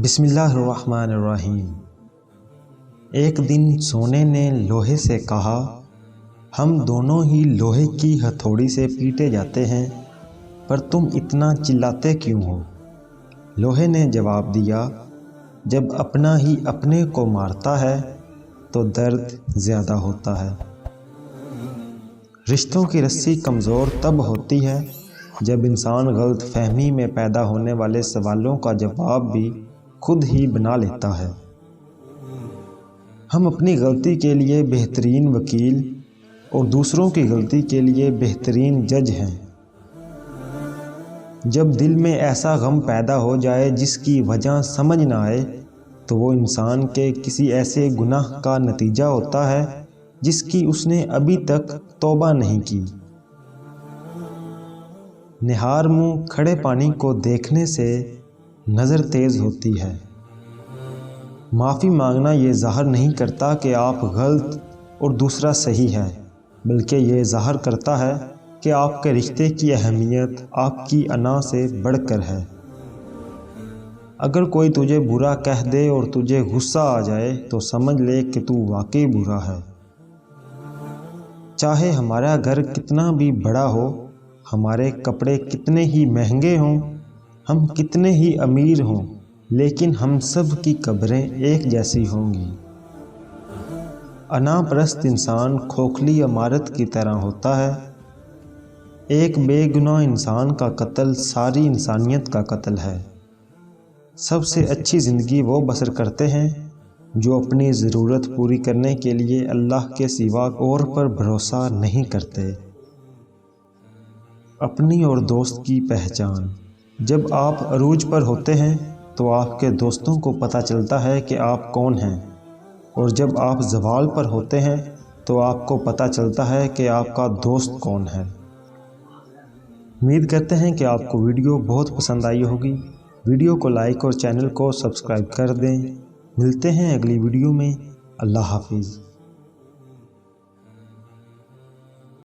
بسم اللہ الرحمن الرحیم۔ ایک دن سونے نے لوہے سے کہا، ہم دونوں ہی لوہے کی ہتھوڑی سے پیٹے جاتے ہیں، پر تم اتنا چلاتے کیوں ہو؟ لوہے نے جواب دیا، جب اپنا ہی اپنے کو مارتا ہے تو درد زیادہ ہوتا ہے۔ رشتوں کی رسی کمزور تب ہوتی ہے جب انسان غلط فہمی میں پیدا ہونے والے سوالوں کا جواب بھی خود ہی بنا لیتا ہے۔ ہم اپنی غلطی کے لیے بہترین وکیل اور دوسروں کی غلطی کے لیے بہترین جج ہیں۔ جب دل میں ایسا غم پیدا ہو جائے جس کی وجہ سمجھ نہ آئے تو وہ انسان کے کسی ایسے گناہ کا نتیجہ ہوتا ہے جس کی اس نے ابھی تک توبہ نہیں کی۔ نہار منہ کھڑے پانی کو دیکھنے سے نظر تیز ہوتی ہے۔ معافی مانگنا یہ ظاہر نہیں کرتا کہ آپ غلط اور دوسرا صحیح ہے، بلکہ یہ ظاہر کرتا ہے کہ آپ کے رشتے کی اہمیت آپ کی انا سے بڑھ کر ہے۔ اگر کوئی تجھے برا کہہ دے اور تجھے غصہ آ جائے تو سمجھ لے کہ تو واقعی برا ہے۔ چاہے ہمارا گھر کتنا بھی بڑا ہو، ہمارے کپڑے کتنے ہی مہنگے ہوں، ہم کتنے ہی امیر ہوں، لیکن ہم سب کی قبریں ایک جیسی ہوں گی۔ انا پرست انسان کھوکھلی عمارت کی طرح ہوتا ہے۔ ایک بے گناہ انسان کا قتل ساری انسانیت کا قتل ہے۔ سب سے اچھی زندگی وہ بسر کرتے ہیں جو اپنی ضرورت پوری کرنے کے لیے اللہ کے سوا اور پر بھروسہ نہیں کرتے۔ اپنی اور دوست کی پہچان۔ جب آپ عروج پر ہوتے ہیں تو آپ کے دوستوں کو پتہ چلتا ہے کہ آپ کون ہیں، اور جب آپ زوال پر ہوتے ہیں تو آپ کو پتہ چلتا ہے کہ آپ کا دوست کون ہے۔ امید کرتے ہیں کہ آپ کو ویڈیو بہت پسند آئی ہوگی۔ ویڈیو کو لائک اور چینل کو سبسکرائب کر دیں۔ ملتے ہیں اگلی ویڈیو میں۔ اللہ حافظ۔